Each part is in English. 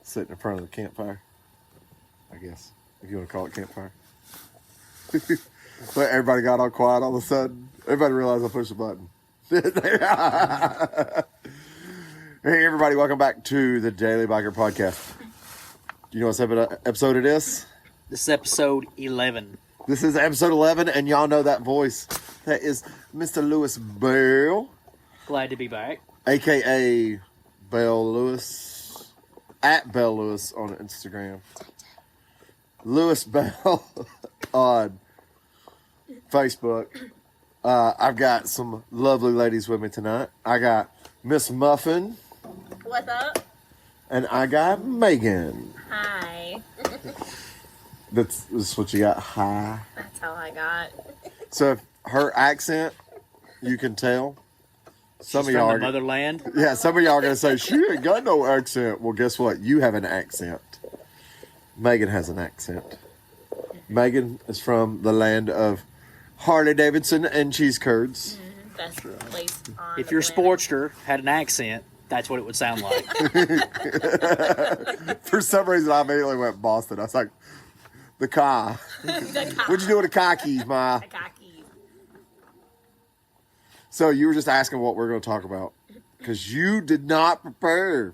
sitting in front of the campfire, I guess, if you want to call it campfire. But everybody got all quiet all of a sudden. Everybody realized I pushed the button. Hey, everybody, welcome back to the Daily Biker Podcast. Do you know what episode it is? This is episode 11. This is episode 11, and y'all know that voice. That is Mr. Lewis Bell. Glad to be back. A.K.A. Bell Lewis. At Bell Lewis on Instagram. Lewis Bell on Facebook. I've got some lovely ladies with me tonight. I got Miss Muffin. What's up? And I got Megan. Hi. That's what you got. Hi. That's all I got. So if her accent, you can tell. Some She's of y'all from are the motherland. Yeah, some of y'all are gonna say she ain't got no accent. Well, guess what? You have an accent. Megan has an accent. Megan is from the land of Harley Davidson and cheese curds. Best place on If the your planet. Sportster had an accent, that's what it would sound like. For some reason, I immediately went Boston. I was like, the car. The What'd you do with the car keys, Ma? cocky. So you were just asking what we're going to talk about because you did not prepare.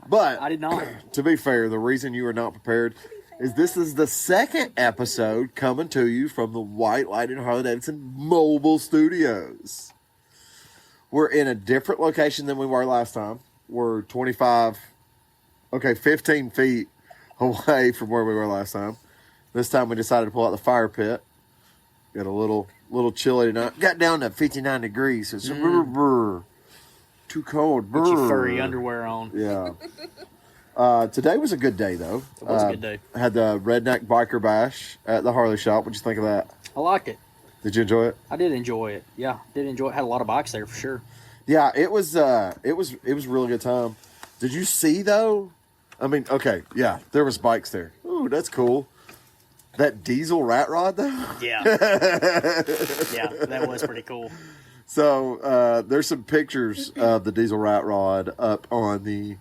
But I did not. to be fair, the reason you are not prepared is this is the second episode coming to you from the White Light and Harley Davidson Mobile Studios. We're in a different location than we were last time. We're 15 feet away from where we were last time. This time we decided to pull out the fire pit. Got a little chilly tonight. Got down to 59 degrees. It's too cold. Put your furry underwear on. Yeah. Today was a good day, though. It was a good day. I had the Redneck Biker Bash at the Harley shop. What'd you think of that? I liked it. Did you enjoy it? I did enjoy it. Yeah, did enjoy it. Had a lot of bikes there for sure. Yeah, it was a really good time. Did you see though? I mean, okay, yeah, there was bikes there. Ooh, that's cool. That diesel rat rod though? Yeah. Yeah, that was pretty cool. So there's some pictures of the diesel rat rod up on the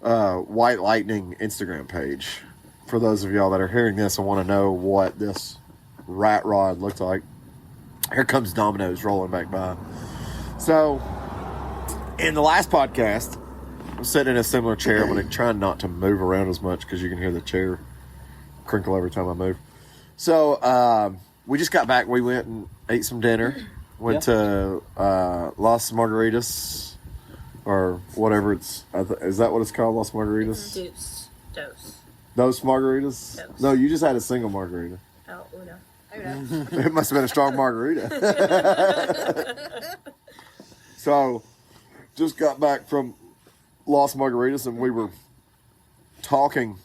White Lightning Instagram page. For those of y'all that are hearing this and want to know what this rat rod looked like, here comes Domino's rolling back by. So, in the last podcast, I'm sitting in a similar chair. I'm trying not to move around as much because you can hear the chair crinkle every time I move. So, we just got back. We went and ate some dinner. Went to Los Margaritas, or whatever it's... is that what it's called, Los Margaritas? Dose. Those margaritas? Dose. No, you just had a single margarita. Oh, Uno. It must have been a strong margarita. So, just got back from Los Margaritas, and we were talking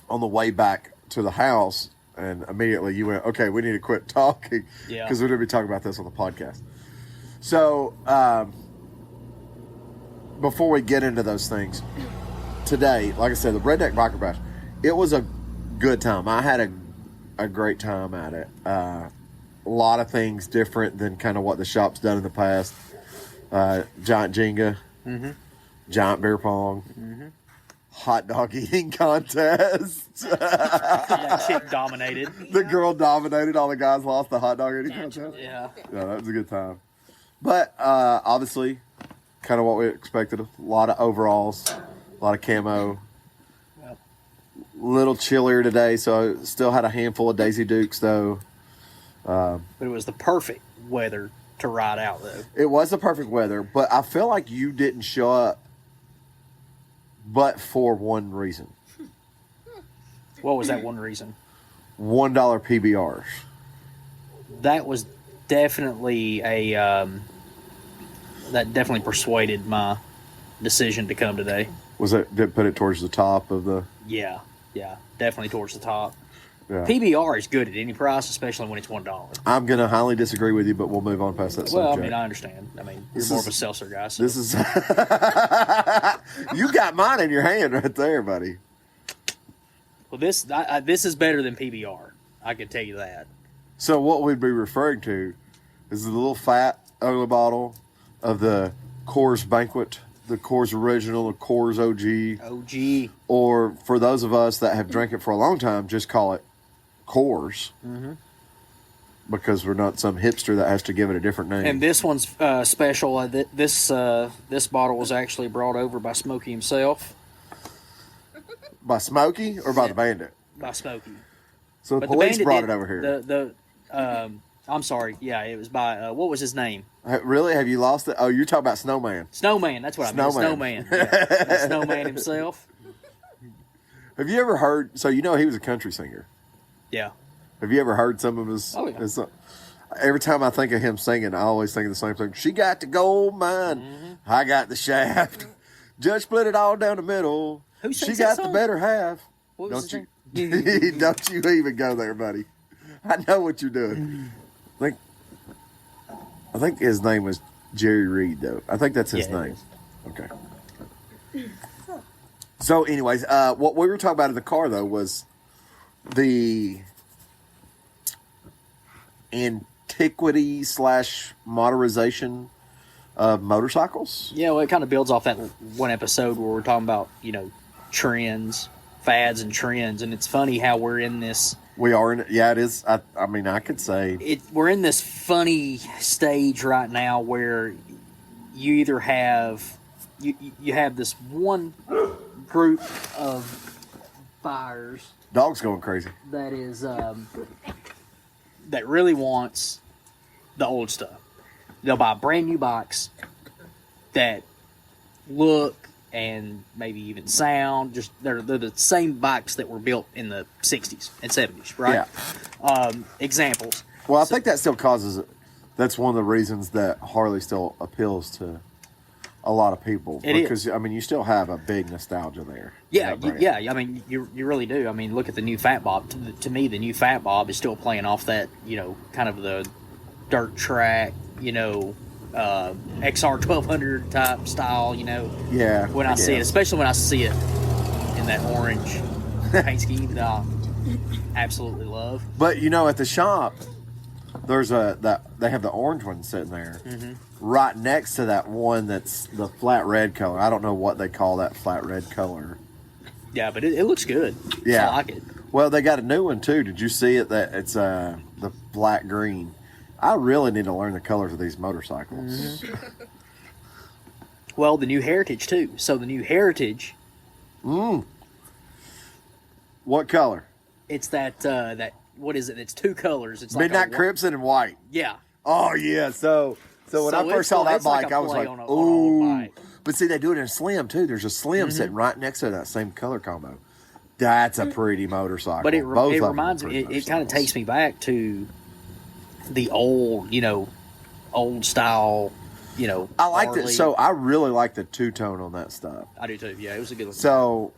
on the way back to the house, and immediately you went, okay, we need to quit talking because we're going to be talking about this on the podcast. So, before we get into those things, today, like I said, the Redneck Biker Bash, it was a good time. I had a great time at it. A lot of things different than kind of what the shop's done in the past. Giant Jenga, giant beer pong, hot dog eating contest. That chick dominated. The girl dominated. All the guys lost the hot dog eating contest. Yeah. Yeah, that was a good time. But obviously, kind of what we expected. A lot of overalls, a lot of camo. Yep. Little chillier today, so I still had a handful of Daisy Dukes, though. But it was the perfect weather to ride out, though. It was the perfect weather, but I feel like you didn't show up but for one reason. What was that one reason? $1 PBRs. That was definitely that definitely persuaded my decision to come today. Was it? Did put it towards the top of the? Yeah, definitely towards the top. Yeah. PBR is good at any price, especially when it's $1. I'm gonna highly disagree with you, but we'll move on past that Well, subject. I mean, I understand. I mean, you're This more is- of a seltzer guy. So. This is. You got mine in your hand right there, buddy. Well, this is better than PBR. I can tell you that. So what we'd be referring to is the little fat ugly bottle of the Coors Banquet the Coors Original, the Coors OG. OG. Or for those of us that have drank it for a long time, just call it Coors. Mm-hmm. Because we're not some hipster that has to give it a different name. And this one's special. This bottle was actually brought over by Smokey himself. By Smokey or by the Bandit? By Smokey. So the But police Bandit brought did- it over here. I'm sorry. Yeah, it was by what was his name? Really? Have you lost it? Oh, you're talking about Snowman. Snowman. That's what I meant. Snowman. Yeah. The Snowman himself. Have you ever heard? So you know he was a country singer. Yeah. Have you ever heard some of his? Oh, yeah. his every time I think of him singing, I always think of the same thing. She got the gold mine. Mm-hmm. I got the shaft. Just split it all down the middle. Who She sings got that the song? better half. What was Don't his you? name? Don't you even go there, buddy. I know what you're doing. I think his name was Jerry Reed, though. I think that's his Yeah, it name. is. Okay. So, anyways, what we were talking about in the car, though, was the antiquity / modernization of motorcycles. Yeah, well, it kind of builds off that one episode where we're talking about, trends, fads and trends. And it's funny how we're in this... We are in it. Yeah, it is. I mean, I could say... We're in this funny stage right now where you either have... You have this one group of buyers... Dog's going crazy. That is... that really wants the old stuff. They'll buy brand new bikes that look and maybe even sound just they're the same bikes that were built in the 60s and 70s, right? Yeah. Examples. Well, I think that still causes it. That's one of the reasons that Harley still appeals to a lot of people. It because is. I mean, you still have a big nostalgia there. Yeah, That brand. yeah. I mean, you really do. I mean, look at the new Fat Bob. To me, the new Fat Bob is still playing off that, kind of the dirt track, XR 1200 type style, Yeah. when I see it, especially when I see it in that orange paint scheme that I absolutely love. But at the shop, there's they have the orange one sitting there, Mm-hmm. right next to that one that's the flat red color. I don't know what they call that flat red color. Yeah, but it looks good. Yeah. I like it. Well, they got a new one too. Did you see it? That it's the black green. I really need to learn the colors of these motorcycles. Mm-hmm. Well, the new Heritage too. So the new Heritage, What color? it's that what is it? It's two colors. It's like Midnight Crimson and white. Yeah. Oh yeah. So when So I it's first saw that it's like bike, a I was play like, on an old "Ooh!" bike. But see, they do it in a slim too. There's a slim sitting right next to that same color combo. That's a pretty motorcycle. But it Both of them are reminds me. pretty It kind of motorcycles. takes me back to the old, old style. I like that. Harley. So I really like the two tone on that stuff. I do too. Yeah, it was a good looking. So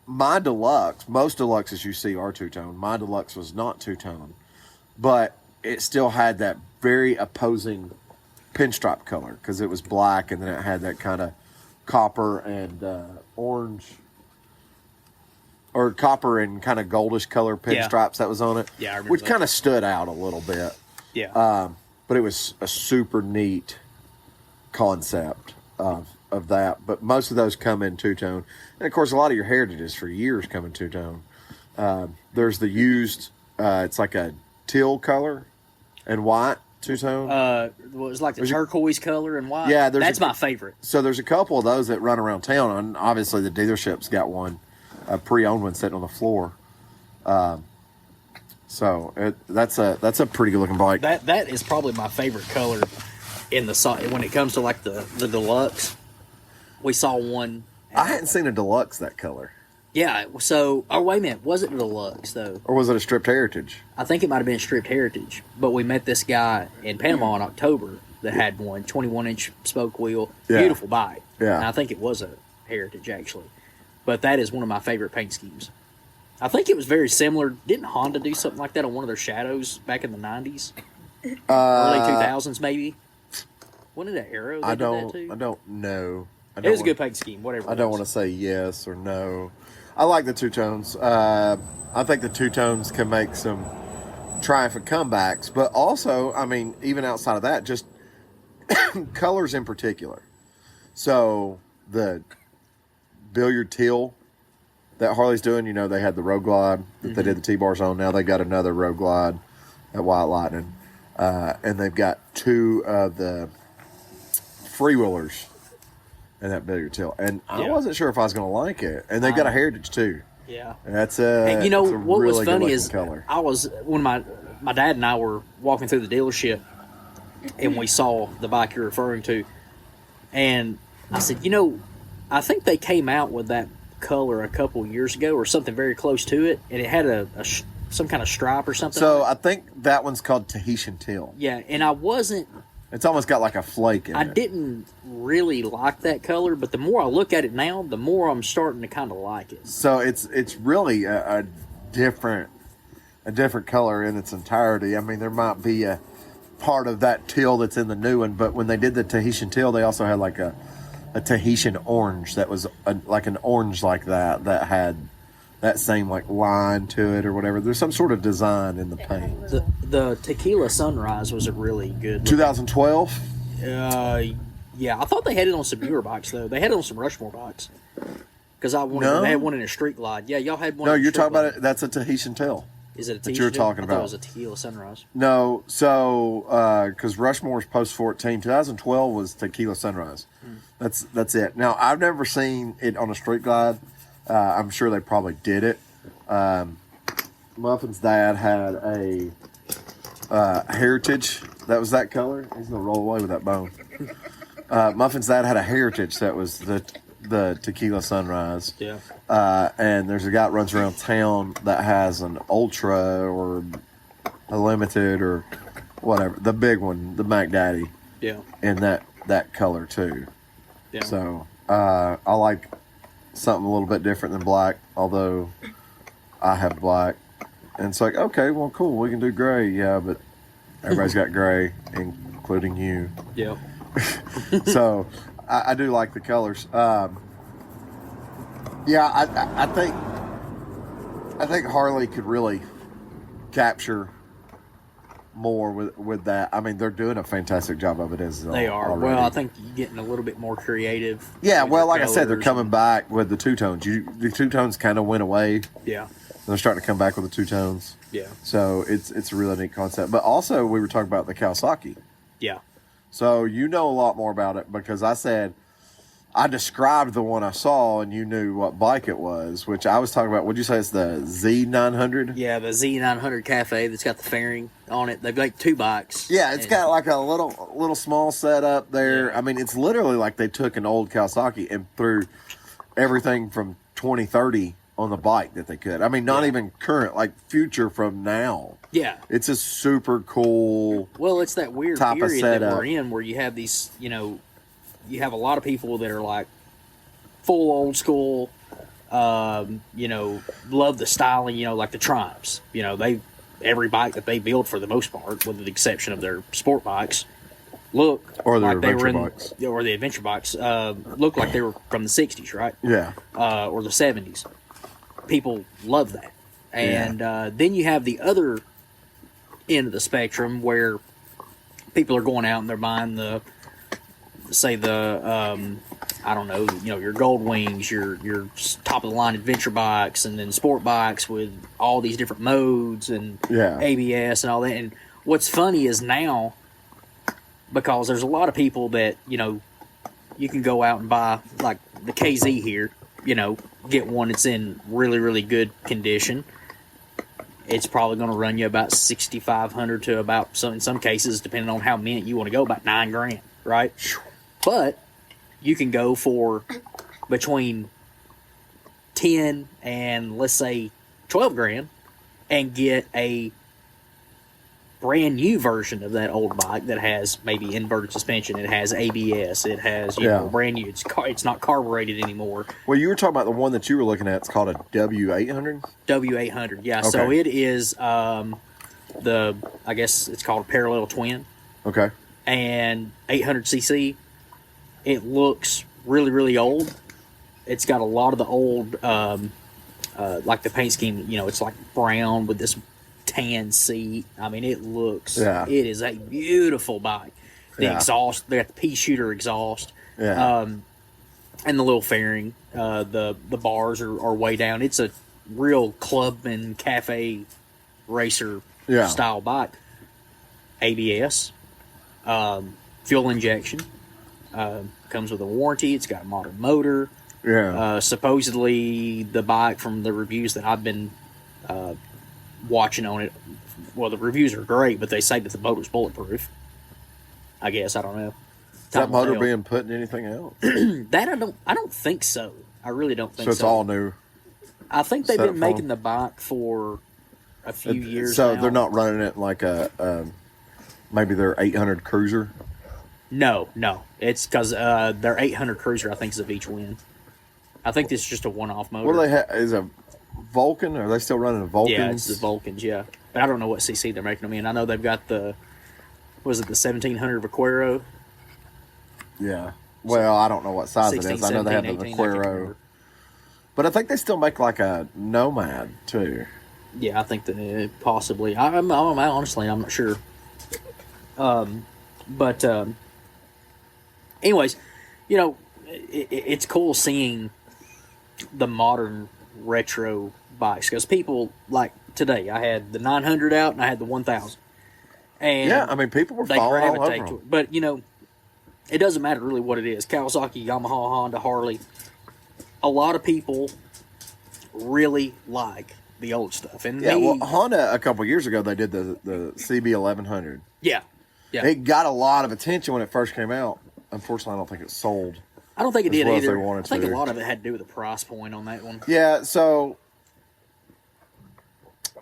my deluxe, most deluxes you see are two tone. My deluxe was not two tone, but it still had that very opposing pinstripe color because it was black and then it had that kind of copper and orange or copper and kind of goldish color pinstripes that was on it. Yeah, I remember which that. kind of stood out a little bit. Yeah. But it was a super neat concept of that. But most of those come in two-tone. And, of course, a lot of your Heritages for years come in two-tone. There's the used, it's like a teal color and white two-tone. It was like the turquoise color and white. Yeah, that's my favorite. So there's a couple of those that run around town. And obviously the dealership's got one, a pre-owned one sitting on the floor. That's a pretty good looking bike. That is probably my favorite color in the when it comes to like the deluxe. We saw one. I hadn't seen a deluxe that color. Yeah. So, wait a minute. Was it a deluxe though? Or was it a stripped heritage? I think it might have been stripped heritage. But we met this guy in Panama in October that had one 21-inch spoke wheel, Yeah. beautiful bike. Yeah. And I think it was a heritage actually. But that is one of my favorite paint schemes. I think it was very similar. Didn't Honda do something like that on one of their Shadows back in the 90s? Early 2000s, maybe? Wasn't it an Arrow that I did that too? don't know. It was a good paint scheme, whatever. I don't want to say yes or no. I like the two tones. I think the two tones can make some triumphant comebacks, but also, I mean, even outside of that, just colors in particular. So the billiard teal that Harley's doing. They had the Road Glide that they did the T-bars on. Now they got another Road Glide at White Lightning. And they've got 2 of the freewheelers in that billiard teal. And I wasn't sure if I was going to like it. And they've got a Heritage too. Yeah. And that's and what really was funny is color. I was when my dad and I were walking through the dealership and we saw the bike you're referring to, and I said, I think they came out with that color a couple years ago or something very close to it, and it had some kind of stripe or something. So I think that one's called Tahitian teal. Yeah, and I wasn't. It's almost got like a flake in it. I didn't really like that color, but the more I look at it now, the more I'm starting to kind of like it. So it's really a different color in its entirety. I mean, there might be a part of that teal that's in the new one, but when they did the Tahitian teal, they also had like a Tahitian orange that was like an orange like that had that same like line to it or whatever. There's some sort of design in the paint. The Tequila Sunrise was a really good 2012? Yeah, I thought they had it on some newer bikes though. They had it on some Rushmore bikes. Because they had one in a Street Glide. Yeah, y'all had one. No, in a you're Street talking Glide. about it. That's a Tahitian teal. Is it a that Tahitian you were teal? talking I thought about. it was a Tequila Sunrise. No, so because Rushmore's post 14, 2012 was Tequila Sunrise. That's it. Now I've never seen it on a Street Glide. I'm sure they probably did it. Muffin's dad had a Heritage that was that color. He's gonna roll away with that bone. Muffin's dad had a Heritage that was the Tequila Sunrise. Yeah. And there's a guy that runs around town that has an Ultra or a Limited or whatever, the big one, the Mac Daddy. Yeah. In that color too. Yeah. So I like something a little bit different than black, although I have black. And it's like, okay, well, cool, we can do gray. Yeah, but everybody's got gray, including you. Yeah. So I do like the colors. Yeah, I think Harley could really capture more with that. I mean, they're doing a fantastic job of it as They are. already. Well, I think you're getting a little bit more creative. Yeah, with well, your like I said, they're colors coming and- back with the two-tones. The two-tones kind of went away. Yeah. They're starting to come back with the two-tones. Yeah. So it's a really neat concept. But also, we were talking about the Kawasaki. Yeah. So you know a lot more about it because I described the one I saw and you knew what bike it was, which I was talking about. Would you say it's the Z900? Yeah, the Z900 Cafe that's got the fairing on it. They've got 2 bikes. Yeah, it's got like a little small setup there. Yeah. I mean, it's literally like they took an old Kawasaki and threw everything from 2030 on the bike that they could. I mean, not even current, like future from now. Yeah. It's a super cool. Well, it's that weird type of period that setup. we're in where you have these, you have a lot of people that are like full old school, love the styling, like the Triumphs. Every bike that they build for the most part, with the exception of their sport bikes, look Or their like they were adventure in, bikes. or the adventure bikes, look like they were from the 60s, right? Yeah. Or the 70s. People love that. And then you have the other end of the spectrum where people are going out and they're buying your Gold Wings, your top of the line adventure bikes, and then sport bikes with all these different modes and ABS and all that. And what's funny is now, because there's a lot of people that, you can go out and buy like the KZ here, get one that's in really, really good condition. It's probably going to run you about $6,500 to about, in some cases, depending on how mint you want to go, about $9,000, right? But you can go for between 10 and let's say $12,000 and get a brand new version of that old bike that has maybe inverted suspension. It has ABS. It has brand new. It's not carbureted anymore. Well, you were talking about the one that you were looking at. It's called a W800. W800. Yeah. Okay. So it is I guess it's called a parallel twin. Okay. And 800cc. It looks really, really old. It's got a lot of the old, like the paint scheme. It's like brown with this tan seat. I mean, it looks. Yeah. It is a beautiful bike. The exhaust. They got the pea shooter exhaust. Yeah. and the little fairing. The bars are way down. It's a real clubman cafe racer style bike. ABS, fuel injection, comes with a warranty. It's got a modern motor. Yeah. Supposedly, the bike, from the reviews that I've been watching on it, well, the reviews are great, but they say that the motor's bulletproof. I guess, I don't know. Is that motor being put in anything else? That I don't think so. I really don't think so. So it's all new. I think they've been making the bike for a few years so now. They're not running it like a maybe their 800 Cruiser? No. It's because their 800 Cruiser, I think, is a V-twin. I think this is just a one-off motor. What do they have? Is a Vulcan? Are they still running a Vulcan? Yeah, it's the Vulcans, yeah. But I don't know what CC they're making them in. I know they've got the 1700 Vaquero? Yeah. Well, I don't know what size it is. I know they have the 18, Vaquero. But I think they still make like a Nomad, too. Yeah, I think that possibly. I'm honestly, I'm not sure. But anyways, you know, it's cool seeing the modern retro bikes, because people, like today, I had the 900 out and I had the 1000. And yeah, I mean, people were falling all over them. But, you know, it doesn't matter really what it is. Kawasaki, Yamaha, Honda, Harley. A lot of people really like the old stuff. And well, Honda, a couple years ago, they did the CB1100. Yeah. It got a lot of attention when it first came out. Unfortunately, I don't think it sold. I don't think it did either. I think a lot of it had to do with the price point on that one. Yeah, so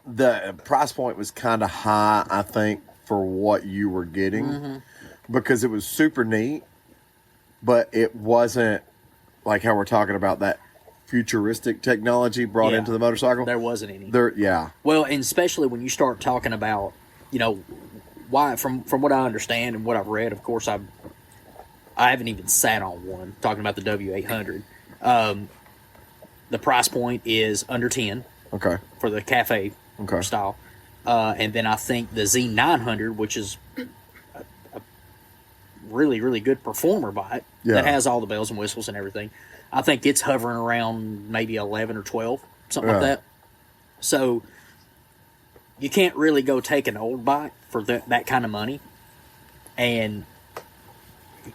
the price point was kind of high, I think, for what you were getting, because it was super neat, but it wasn't like how we're talking about that futuristic technology brought into the motorcycle. There wasn't any. Well, and especially when you start talking about, you know, why, from what I understand and what I've read, of course, I haven't even sat on one, talking about the W800. The price point is under 10. Okay. For the cafe style. And then I think the Z900, which is a really, really good performer bike that has all the bells and whistles and everything, I think it's hovering around maybe 11 or 12, something like that. So you can't really go take an old bike for that kind of money and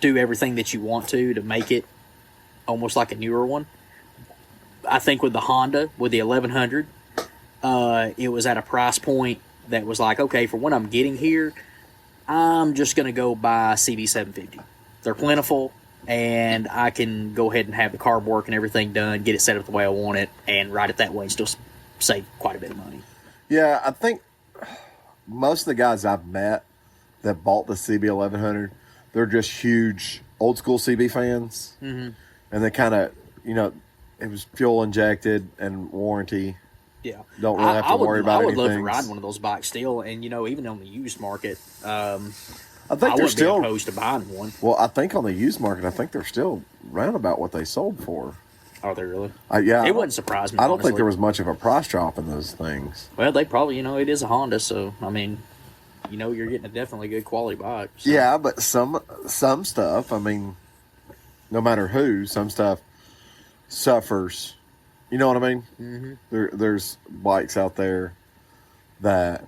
do everything that you want to make it almost like a newer one. I think with the Honda, with the 1100, it was at a price point that was like, okay, for what I'm getting here, I'm just going to go buy a CB750. They're plentiful, and I can go ahead and have the carb work and everything done, get it set up the way I want it, and ride it that way and still save quite a bit of money. Yeah, I think most of the guys I've met that bought the CB1100, they're just huge old school CB fans. Mm-hmm. And they kind of, you know, it was fuel injected and warranty. Yeah. Don't really have to worry about anything. I would love to ride one of those bikes still. And, you know, even on the used market, I think they're still opposed to buying one. Well, I think on the used market, I think they're still round about what they sold for. Are they really? Yeah. It wouldn't surprise me, I don't honestly. think there was much of a price drop in those things. Well, they probably, you know, it is a Honda, so, I mean, you know, you're getting a definitely good quality bike. So. Yeah, but some stuff, I mean, no matter who, some stuff suffers. You know what I mean? Mm-hmm. There's bikes out there that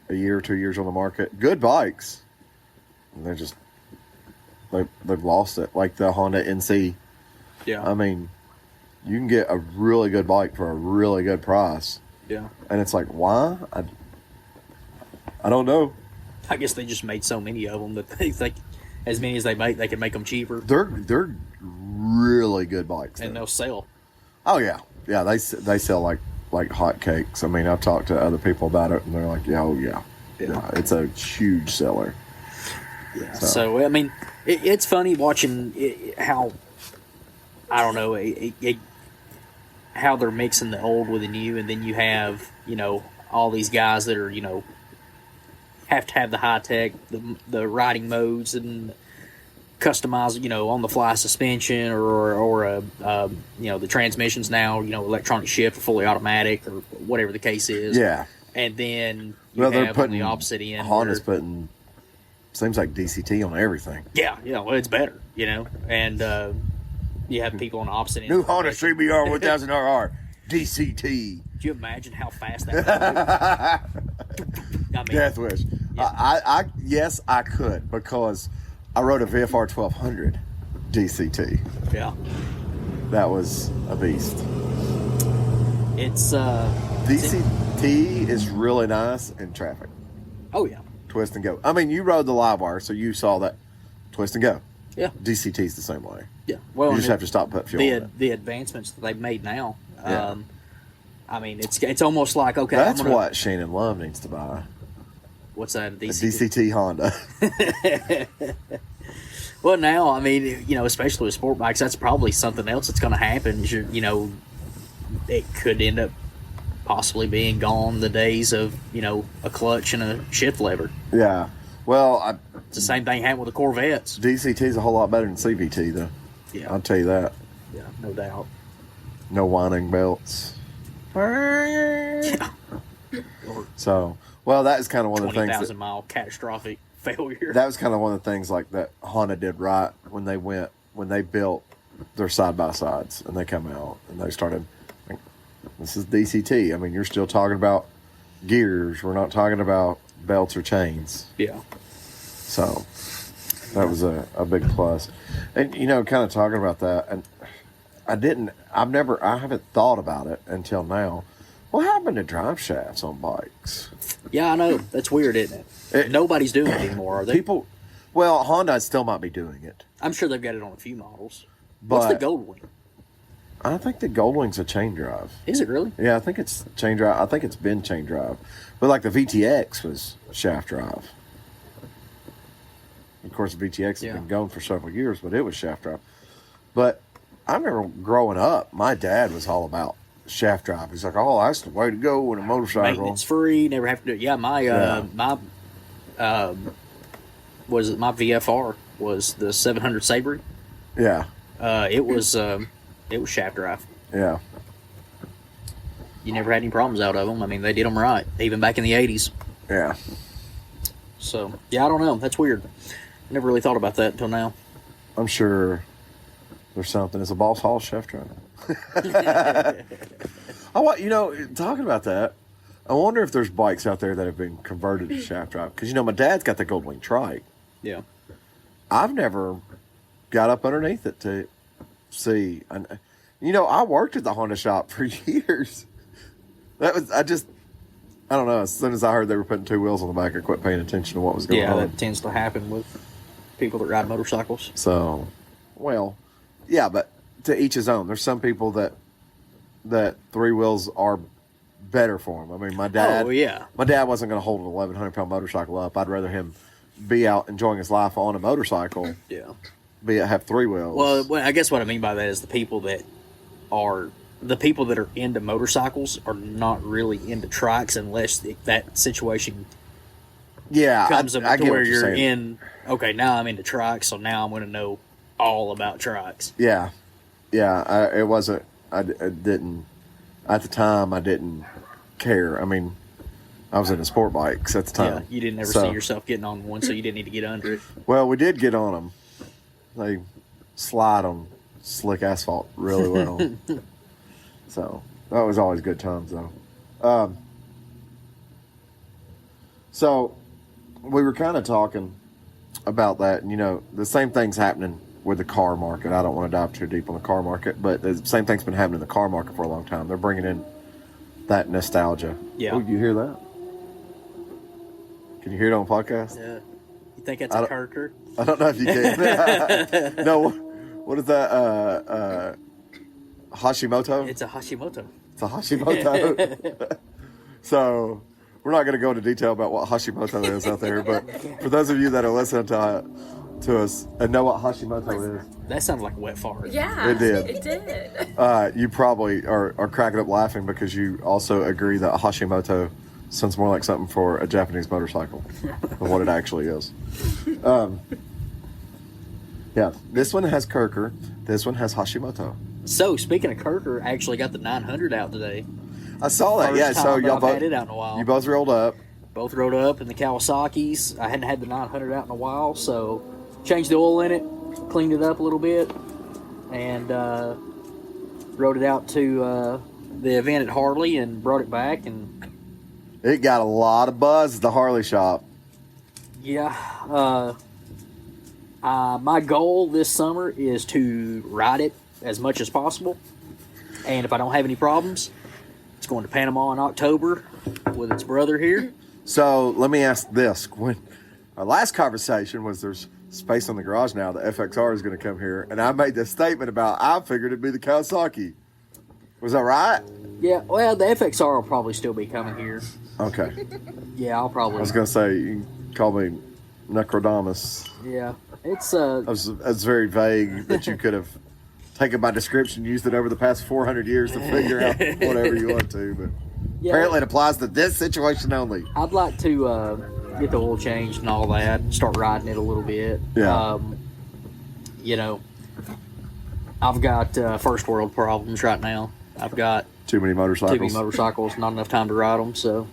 a year or 2 years on the market, good bikes, and they're just they've lost it. Like the Honda NC. Yeah. I mean, you can get a really good bike for a really good price. Yeah. And it's like, why? I don't know. I guess they just made so many of them that they think as many as they make, they can make them cheaper. They're really good bikes. And they'll sell. Oh yeah, yeah. They sell like hotcakes. I mean, I've talked to other people about it, and they're like, yeah, it's a huge seller. Yeah. So I mean, it's funny watching how, I don't know, how they're mixing the old with the new, and then you have, you know, all these guys that are, you know, have to have the high tech, the riding modes, and customize, you know, on the fly suspension or you know, the transmissions now, you know, electronic shift or fully automatic or whatever the case is. Yeah. And then you have on the opposite end. Honda's putting, seems like DCT on everything. Yeah, well, it's better, you know, and You have people on the opposite end. New of the Honda spectrum. CBR 1000 RR DCT. Do you imagine how fast that would move? I mean, Death wish. Yeah. Yes, I could, because I rode a VFR 1200 DCT. yeah. That was a beast. It's DCT is really nice in traffic. Oh yeah. Twist and go. I mean, you rode the live wire, so you saw that twist and go. Yeah. DCT's the same way. Yeah. Well, You just have to stop and put fuel in it. the advancements that they've made now. Yeah. I mean, it's almost like, okay, That's I'm gonna, what Shannon Love needs to buy. What's that? A DCT Honda. Well, now, I mean, especially with sport bikes, that's probably something else that's going to happen. It could end up possibly being gone the days of, a clutch and a shift lever. Yeah. Well, It's the same thing happened with the Corvettes. DCT's a whole lot better than CVT, though. Yeah. I'll tell you that. Yeah, no doubt. No whining belts. Yeah. So, well, that is kind of one of the things. 20,000 mile catastrophic failure. That was kind of one of the things like that Honda did right when they built their side by sides and they come out and they started. This is DCT. I mean, you're still talking about gears. We're not talking about belts or chains. Yeah. So that was a big plus. And kind of talking about that, and I haven't thought about it until now. What happened to drive shafts on bikes? Yeah, I know. That's weird, isn't it? Nobody's doing it anymore, are they? Honda still might be doing it. I'm sure they've got it on a few models. But What's the Gold Wing? I think the Goldwing's a chain drive. Is it really? Yeah, I think it's chain drive. I think it's been chain drive. But like the VTX was shaft drive. Of course, the VTX has been going for several years, but it was shaft drive. But I remember growing up, my dad was all about shaft drive. He's like, oh, that's the way to go in a motorcycle. Maintenance free, never have to do it. Yeah, my VFR was the 700 Sabre. Yeah. It was shaft drive. Yeah. You never had any problems out of them. I mean, they did them right, even back in the 80s. Yeah. So, yeah, I don't know. That's weird. Never really thought about that until now. I'm sure there's something. It's a Boss Hall shaft drive. Talking about that, I wonder if there's bikes out there that have been converted to shaft drive. Because, my dad's got the Goldwing trike. Yeah. I've never got up underneath it to see. And, I worked at the Honda shop for years. I don't know. As soon as I heard they were putting two wheels on the back, I quit paying attention to what was going on. Yeah, that tends to happen with people that ride motorcycles. So, well, yeah, but to each his own. There's some people that three wheels are better for them. I mean, my dad. Oh, yeah. My dad wasn't going to hold an 1,100-pound motorcycle up. I'd rather him be out enjoying his life on a motorcycle. Yeah. Have three wheels. Well, I guess what I mean by that is the people that are into motorcycles are not really into trikes unless that situation comes up to where you're in. Okay, now I'm into trikes, so now I'm going to know all about trikes. Yeah, it wasn't. I didn't at the time. I didn't care. I mean, I was into sport bikes at the time. Yeah, you didn't ever see yourself getting on one, so you didn't need to get under it. Well, we did get on them. They slide on slick asphalt really well. So that was always good times, though. So we were kind of talking about that, and the same thing's happening with the car market. I don't want to dive too deep on the car market, but the same thing's been happening in the car market for a long time. They're bringing in that nostalgia. Yeah. Oh, you hear that? Can you hear it on podcast? Yeah. You think that's a Kirker? I don't know if you can. No, what is that? Hashimoto? It's a Hashimoto. It's a Hashimoto. So, we're not going to go into detail about what Hashimoto is out there, but for those of you that are listening to us and know what Hashimoto is. That sounds like a wet fart. Yeah. It did. It did. You probably are cracking up laughing because you also agree that Hashimoto sounds more like something for a Japanese motorcycle than what it actually is. Yeah, this one has Kirker. This one has Hashimoto. So, speaking of Kirker, I actually got the 900 out today. I saw that. Yeah, so y'all both had it out in a while. You both rolled up. Both rode up in the Kawasaki's. I hadn't had the 900 out in a while, so changed the oil in it, cleaned it up a little bit, and rode it out to the event at Harley and brought it back. And It got a lot of buzz at the Harley shop. yeah, my goal this summer is to ride it as much as possible. And if I don't have any problems, it's going to Panama in October with its brother here. So let me ask this. When our last conversation was there's space on the garage now, the FXR is going to come here. And I made this statement about I figured it'd be the Kawasaki. Was that right? Yeah, well, the FXR will probably still be coming here. Okay. Yeah, I'll probably. I was going to say, you can call me Necrodamus. Yeah, it's That's very vague that you could have taken my description, used it over the past 400 years to figure out whatever you want to. But yeah, apparently it applies to this situation only. I'd like to get the oil changed and all that. Start riding it a little bit. Yeah. You know, I've got first world problems right now. I've got Too many motorcycles. motorcycles, not enough time to ride them. So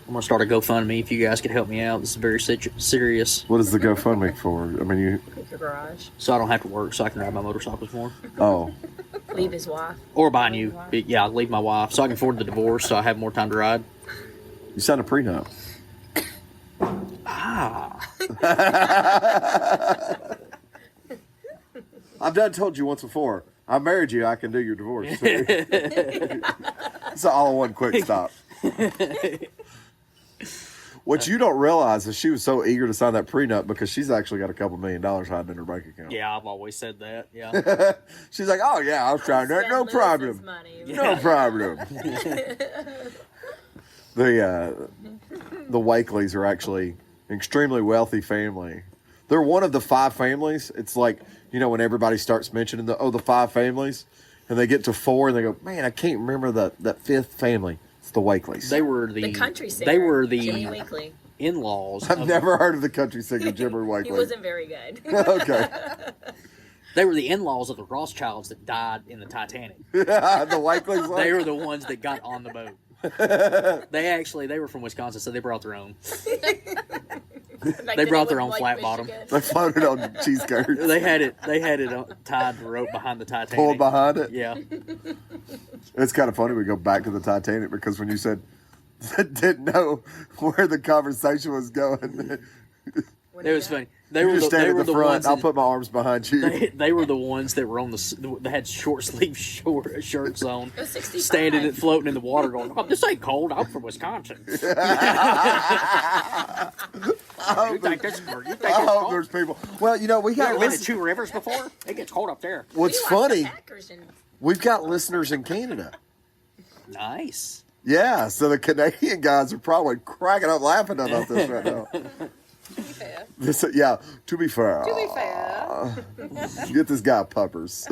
I'm gonna start a GoFundMe if you guys could help me out. This is very serious. What is the GoFundMe for? I mean, you. Your garage. So I don't have to work, so I can ride my motorcycles more. Oh, Leave his wife. Or buy new. Yeah, I'll leave my wife so I can afford the divorce, so I have more time to ride. you signed a prenup. I've done told you once before. I married you. I can do your divorce. It's all in one quick stop. What you don't realize is she was so eager to sign that prenup because she's actually got a couple $1 million hiding in her bank account. Yeah, I've always said that. Yeah. She's like, oh yeah, I'll try that. No Lewis's problem. Money. No problem. The Wakeleys are actually an extremely wealthy family. They're one of the 5 families. It's like, you know, when everybody starts mentioning the 5 families, and they get to 4 and they go, man, I can't remember that 5th family. It's the Wakeleys. They were the country singer. They were Jimmy the Wakely. in-laws. I've never heard of the country singer Jimmy Wakely. He wasn't very good. Okay. They were the in-laws of the Rothschilds that died in the Titanic. The Wakeleys. They were the ones that got on the boat. They were from Wisconsin, so they brought their own. They brought their own flat bottom. They floated on cheese curds. They had it tied to the rope behind the Titanic. Pulled behind it. Yeah. It's kind of funny we go back to the Titanic because when you said didn't know where the conversation was going. It was funny. They You were just the, stand they in were the the front. ones I'll that, put my arms behind you. they were the ones that were on they had short sleeve shirts on, It was 65. standing and floating in the water, going, "Oh, this ain't cold. I'm from Wisconsin." You think this? You think I it's hope cold? there's people. Well, you know, we You got ever been to listeners. 2 Rivers before? It gets cold up there. What's We watched the funny, Packers and we've got listeners in Canada. Nice. Yeah, so the Canadian guys are probably cracking up laughing about this right now. to be fair. To be fair. To be fair. Get this guy puppers.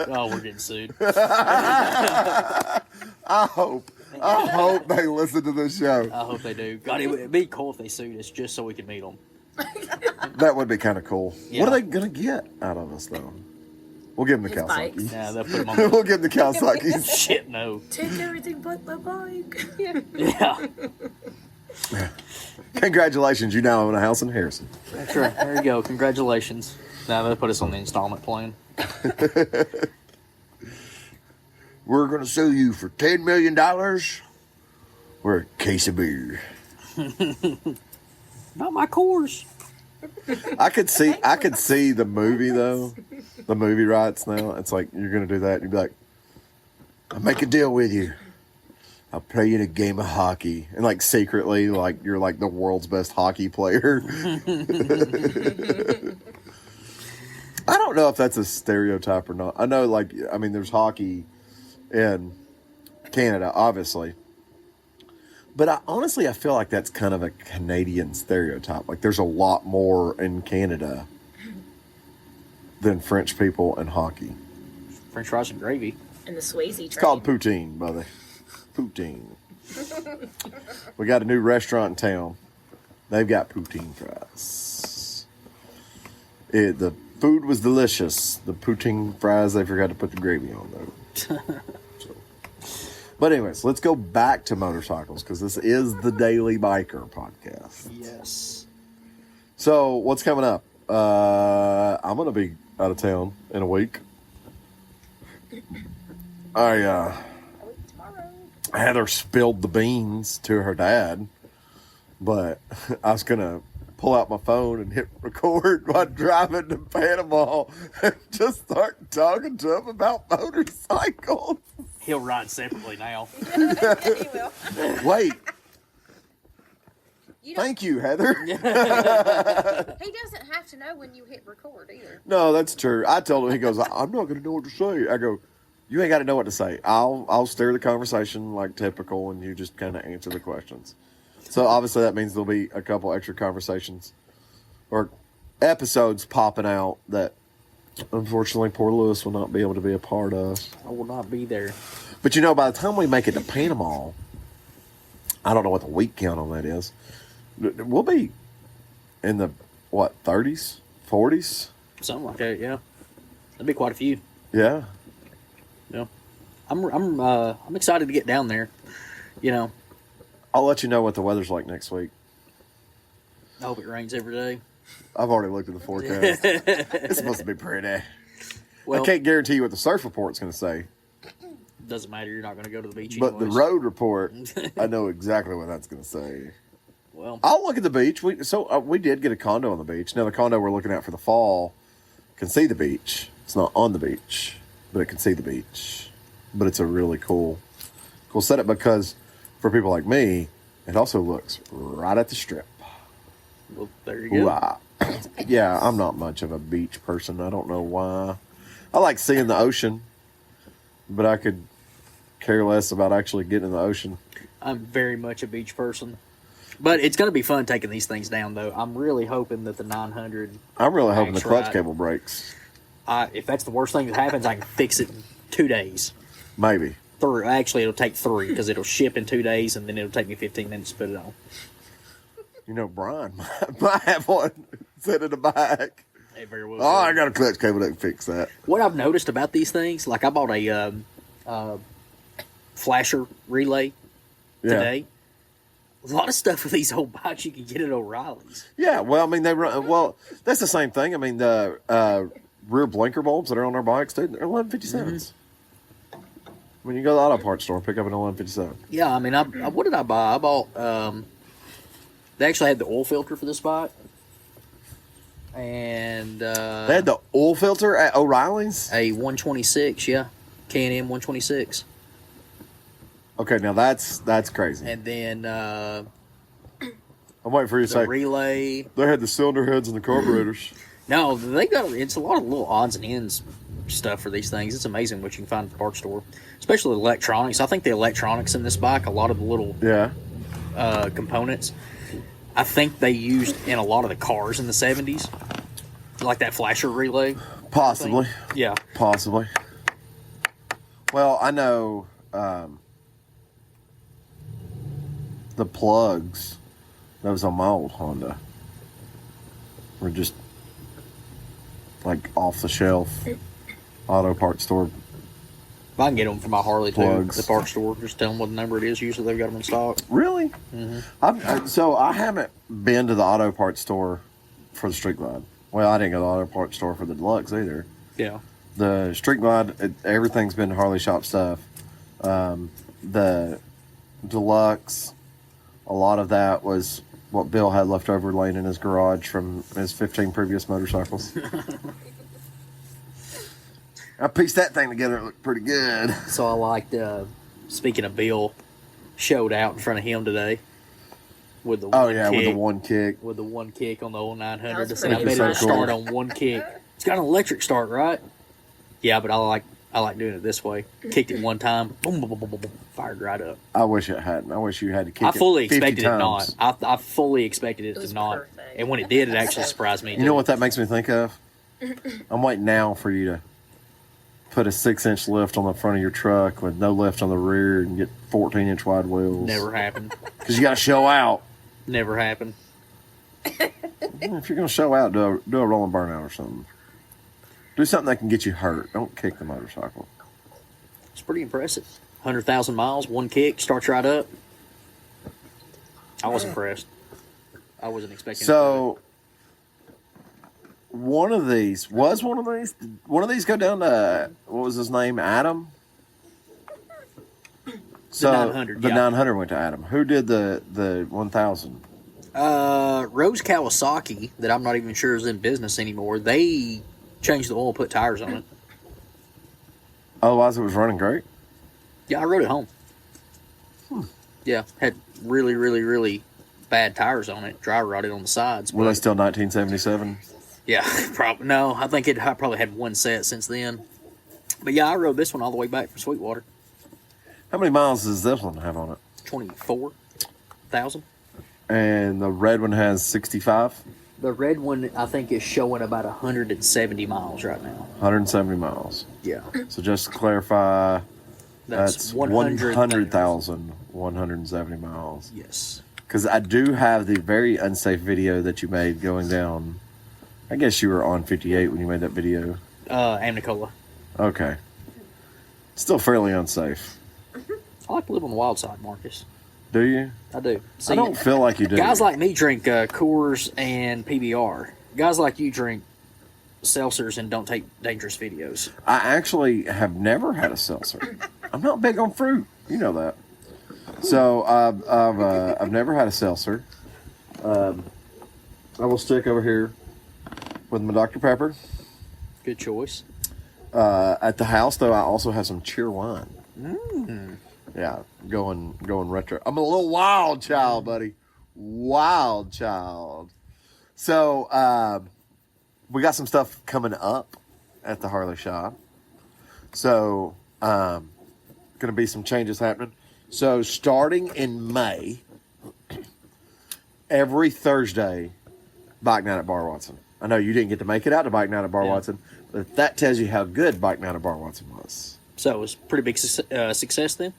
Oh, we're getting sued. I hope they listen to this show. I hope they do. God, it'd be cool if they sued us just so we could meet them. That would be kind of cool. Yeah. What are they going to get out of us, though? We'll give them the His bikes. Kawasaki. Yeah, they'll put them on the We'll give them the Kawasaki's. shit. No. Take everything but the bike. Yeah. Congratulations, you now own a house in Harrison. That's right. There you go. Congratulations. Now they'll put us on the installment plan. We're going to sue you for $10 million. We're a case of beer. Not my cores. I could see the movie though, the movie rights now. It's like you're gonna do that. And you'd be like, "I'll make a deal with you. I'll play you in a game of hockey," and like secretly, like you're like the world's best hockey player. I don't know if that's a stereotype or not. I know, like, I mean, there's hockey in Canada, obviously. But I feel like that's kind of a Canadian stereotype. Like, there's a lot more in Canada than French people in hockey. French fries and gravy. And the Swayze train. It's called poutine, brother. Poutine. We got a new restaurant in town. They've got poutine fries. The food was delicious. The poutine fries, they forgot to put the gravy on, though. But anyways, let's go back to motorcycles because this is the Daily Biker podcast. Yes. So what's coming up? I'm going to be out of town in a week. A week tomorrow. Heather spilled the beans to her dad, but I was gonna pull out my phone and hit record while driving to Panama and just start talking to him about motorcycles. He'll ride separately now. He will. Wait, You don't, thank you, Heather. he doesn't have to know when you hit record either. No, that's true. I told him, he goes, I'm not gonna know what to say. I go, you ain't got to know what to say. I'll steer the conversation like typical, and you just kind of answer the questions. So obviously that means there'll be a couple extra conversations or episodes popping out that unfortunately poor Lewis will not be able to be a part of. I will not be there. But by the time we make it to Panama, I don't know what the week count on that is. We'll be in the 30s, 40s. Something like that, yeah. That'd be quite a few. Yeah. Yeah. I'm excited to get down there. I'll let you know what the weather's like next week. I hope it rains every day. I've already looked at the forecast. It's supposed to be pretty. Well, I can't guarantee you what the surf report's going to say, doesn't matter. You're not going to go to the beach but the anyways. road report, I know exactly what that's going to say. Well, I'll look at the beach. We did get a condo on the beach. Now the condo we're looking at for the fall can see the beach. It's not on the beach, but it can see the beach. But it's a really cool setup because for people like me, it also looks right at the strip. well there you go. Wow. Yeah, I'm not much of a beach person. I don't know why. I like seeing the ocean, but I could care less about actually getting in the ocean. I'm very much a beach person. But it's going to be fun taking these things down, though. I'm really hoping that the 900... I'm really hoping the Max clutch ride. cable breaks. If that's the worst thing that happens, I can fix it in 2 days. Maybe. Actually, it'll take 3 because it'll ship in 2 days, and then it'll take me 15 minutes to put it on. Brian might have one set in the back. It very well Oh, I could. got a clutch cable that can fix that. What I've noticed about these things, like I bought a flasher relay today. A lot of stuff with these old bikes you can get at O'Reilly's. Yeah, well, I mean, they run. Well, that's the same thing. I mean, the rear blinker bulbs that are on our bikes, dude, they're 1157s. When you go to the auto parts store, pick up an 1157. Yeah, I mean, what did I buy? I bought. They actually had the oil filter for this bike, and They had the oil filter at O'Reilly's. a 126. Yeah, K&M 126, Okay, now that's crazy. and then I'm waiting for you to the say relay. they had the cylinder heads and the carburetors. No, they got it's a lot of little odds and ends stuff for these things. It's amazing what you can find at the parts store, especially the electronics. I think the electronics in this bike, a lot of the little Yeah. components, I think they used in a lot of the cars in the 70s, like that flasher relay. Possibly. Yeah, Possibly. Well, I know the plugs that was on my old Honda were just like off the shelf auto parts store. if I can get them from my Harley too, Plugs. the parts store, just tell them what the number it is. Usually they've got them in stock. Really? Mm-hmm. So I haven't been to the auto parts store for the Street Glide. Well, I didn't go to the auto parts store for the Deluxe either. Yeah, The Street Glide, everything's been Harley shop stuff. The Deluxe, a lot of that was what Bill had left over laying in his garage from his 15 previous motorcycles. I pieced that thing together. It looked pretty good. so I liked. Speaking of Bill, showed out in front of him today with the Oh one yeah, kick. with the one kick. With the one kick on the old 900. That was I said, I pretty bet it'll cool. start on one kick. It's got an electric start, right? Yeah, but I like doing it this way. Kicked it one time, boom, boom, boom, boom, boom, boom, fired right up. I wish it hadn't. I wish you had to kick I it fully 50 expected it times. not. I fully expected it was to not. perfect. And when it did, it actually surprised me. You know what that makes me think of? I'm waiting now for you to put a 6-inch lift on the front of your truck with no lift on the rear and get 14-inch wide wheels. Never happened. Because you got to show out. Never happened. If you're going to show out, do a rolling burnout or something. Do something that can get you hurt. Don't kick the motorcycle. It's pretty impressive. 100,000 miles, one kick, starts right up. I was impressed. I wasn't expecting So, one of these go down to, what was his name, Adam? So 900. The Yeah. 900 went to Adam. Who did the 1000? Rose Kawasaki, that I'm not even sure is in business anymore. They changed the oil, put tires on it. Otherwise, it was running great. Yeah, I rode it home. Yeah, had really, really, really bad tires on it. Dry rotted on the sides. Were they still 1977? Yeah, probably. No, I think I probably had one set since then. But yeah, I rode this one all the way back from Sweetwater. How many miles does this one have on it? 24,000. And the red one has 65? The red one, I think, is showing about 170 miles right now. 170 miles. Yeah. So just to clarify, that's 100,000. 170 miles. Yes. Because I do have the very unsafe video that you made going down. I guess you were on 58 when you made that video. Amnicola. Okay. Still fairly unsafe. I like to live on the wild side, Marcus. Do you? I do. See, I don't feel like you do. Guys like me drink Coors and PBR. Guys like you drink seltzers and don't take dangerous videos. I actually have never had a seltzer. I'm not big on fruit. You know that. So I've never had a seltzer. I will stick over here with my Dr. Pepper. Good choice. At the house, though, I also have some cheer wine. Mm. Yeah, going retro. I'm a little wild child, buddy. Wild child. So we got some stuff coming up at the Harley shop. So going to be some changes happening. So starting in May, every Thursday, Bike Night at Bar Watson. I know you didn't get to make it out to Bike Night at Bar Watson, but that tells you how good Bike Night at Bar Watson was. So it was pretty big success then?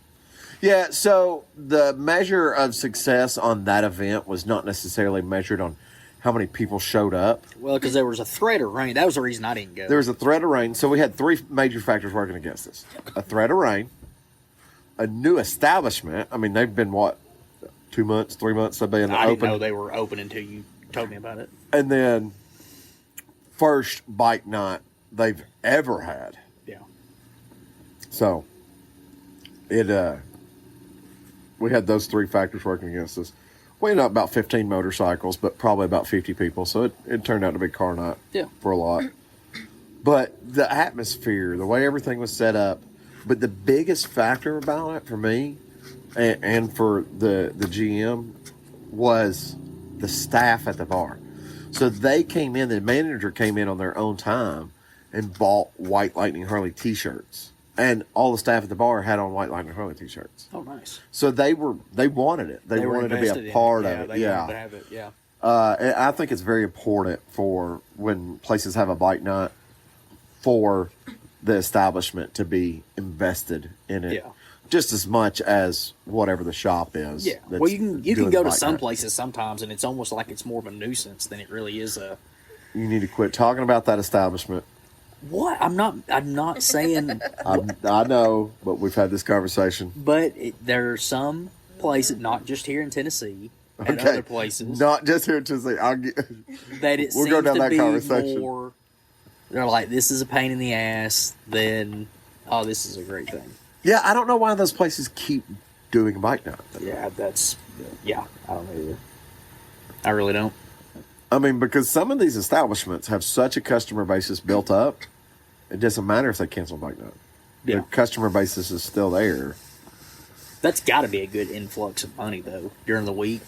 Yeah, so the measure of success on that event was not necessarily measured on how many people showed up. Well, because there was a threat of rain. That was the reason I didn't go. There was a threat of rain. So we had three major factors working against us. A threat of rain, a new establishment. I mean, they've been, 2 months, 3 months they've been I open. didn't know they were open until you told me about it. And then first bike night they've ever had. Yeah. So we had those three factors working against us. We ended up about 15 motorcycles, but probably about 50 people. So it turned out to be car night for a lot. But the atmosphere, the way everything was set up, but the biggest factor about it for me and for the GM was the staff at the bar. So they came in, the manager came in on their own time and bought White Lightning Harley t-shirts. And all the staff at the bar had on White Lightning Harley t-shirts. Oh, nice. So they wanted it. They wanted to be a part of it. They wanted to have it, yeah. And I think it's very important for when places have a bike night for the establishment to be invested in it. Yeah. Just as much as whatever the shop is. Yeah. Well, you can go to some places sometimes, and it's almost like it's more of a nuisance than it really is a. You need to quit talking about that establishment. What? I'm not saying. I know, but we've had this conversation. But there are some places, not just here in Tennessee, and other places, not just here in Tennessee. that it we'll seems go down to that be conversation. more. They're like, this is a pain in the ass. Then, oh, this is a great thing. Yeah, I don't know why those places keep doing a bike night. Yeah, I don't know either. I really don't. I mean, because some of these establishments have such a customer basis built up, it doesn't matter if they cancel bike night. Yeah. The customer basis is still there. That's got to be a good influx of money, though, during the week.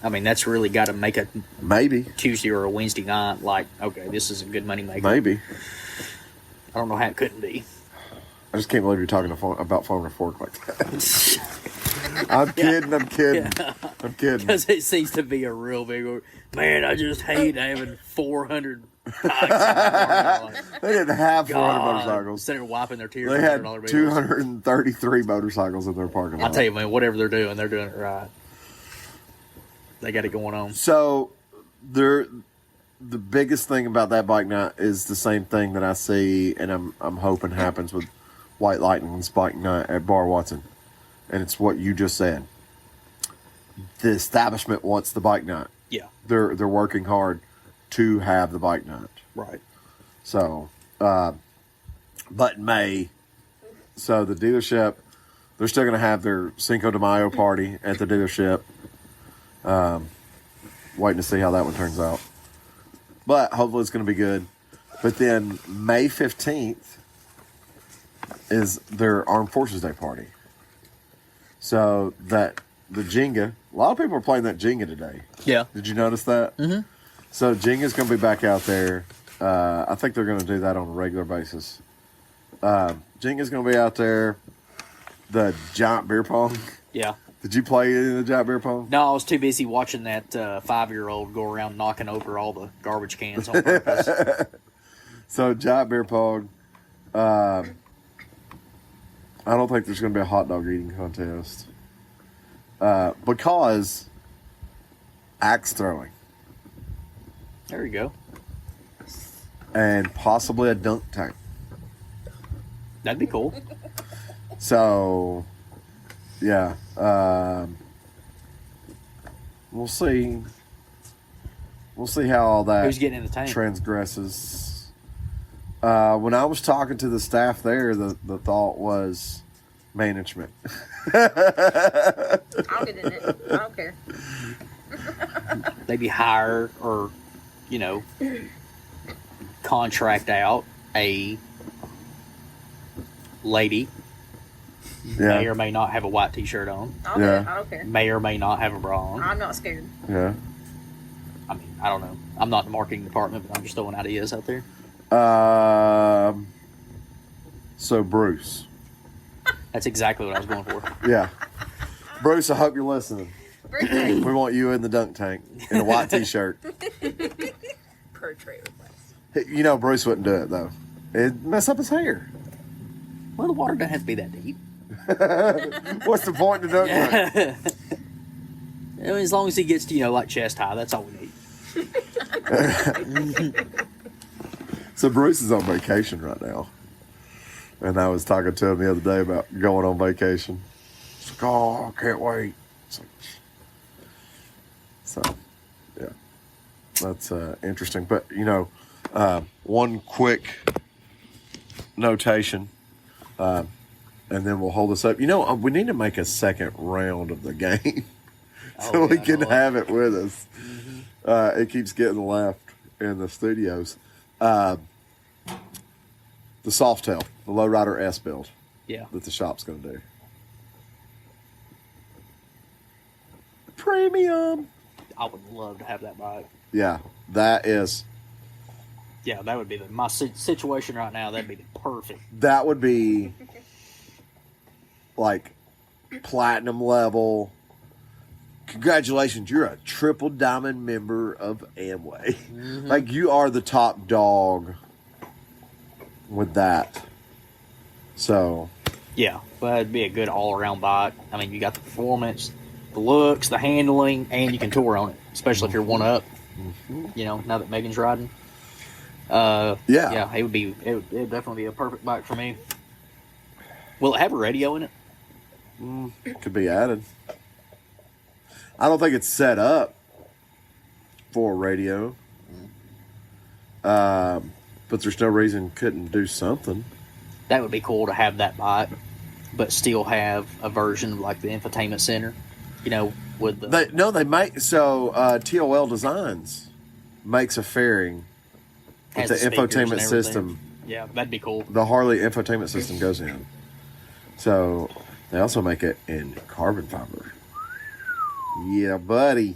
I mean, that's really got to make a Maybe. Tuesday or a Wednesday night like, okay, this is a good money maker. Maybe. I don't know how it couldn't be. I just can't believe you're talking about farming a fork like that. I'm kidding. Yeah. I'm kidding. Because it seems to be a real big, man, I just hate having 400 bikes in my parking lot. They didn't have 400 God. motorcycles. Instead of wiping their tears. They had $100 bills. 233 motorcycles in their parking lot. I tell you, man, whatever they're doing it right. They got it going on. So, the biggest thing about that bike night is the same thing that I see, and I'm hoping happens with White Lightning's bike night at Bar Watson, and it's what you just said. The establishment wants the bike night. Yeah, they're working hard to have the bike night. right. So, but in May, so the dealership, they're still going to have their Cinco de Mayo party at the dealership. Waiting to see how that one turns out. But hopefully it's going to be good. But then May 15th is their Armed Forces Day party. So the Jenga, a lot of people are playing that Jenga today. Yeah. Did you notice that? Mm-hmm. So Jenga's going to be back out there. I think they're going to do that on a regular basis. Jenga's going to be out there. The giant beer pong. Yeah. Did you play any of the giant beer pong? No, I was too busy watching that 5-year-old go around knocking over all the garbage cans on purpose. So giant beer pong. I don't think there's going to be a hot dog eating contest. Because axe throwing. There you go. And possibly a dunk tank. That'd be cool. So, yeah. We'll see. We'll see how all that Who's getting in the tank? transgresses. When I was talking to the staff there, the thought was management. I'll get in it. I don't care. Maybe hire or, contract out a lady. May or may not have a white t-shirt on. I'll do it. I don't care. May or may not have a bra on. I'm not scared. Yeah. I mean, I don't know. I'm not in the marketing department, but I'm just throwing ideas out there. So Bruce. That's exactly what I was going for. Yeah. Bruce, I hope you're listening. Birthday. We want you in the dunk tank in a white t-shirt. Per tray request. You know Bruce wouldn't do it, though. It'd mess up his hair. Well, the water doesn't have to be that deep. What's the point in the dunk tank? I mean, as long as he gets to, like chest high, that's all we need. So Bruce is on vacation right now. And I was talking to him the other day about going on vacation. He's like, oh, I can't wait. So, yeah. That's interesting. But, one quick notation, and then we'll hold this up. We need to make a second round of the game so we can have it with us. Mm-hmm. It keeps getting left in the studios. The Softail, the Lowrider S build. Yeah. That the shop's going to do. Premium. I would love to have that bike. Yeah, that is. Yeah, that would be my situation right now. That'd be the perfect. That would be like platinum level. Congratulations, you're a triple diamond member of Amway. Mm-hmm. Like you are the top dog with that. So. Yeah, but it'd be a good all around bike. I mean, you got the performance, the looks, the handling, and you can tour on it, especially if you're one up. Mm-hmm. Now that Megan's riding. Yeah, it would definitely be a perfect bike for me. Will it have a radio in it? Could be added. I don't think it's set up for a radio. But there's no reason it couldn't do something. That would be cool to have that bike, but still have a version of like the infotainment center, with the... They make... So, TOL Designs makes a fairing with the infotainment system. Yeah, that'd be cool. The Harley infotainment system goes in. So, they also make it in carbon fiber. Yeah, buddy.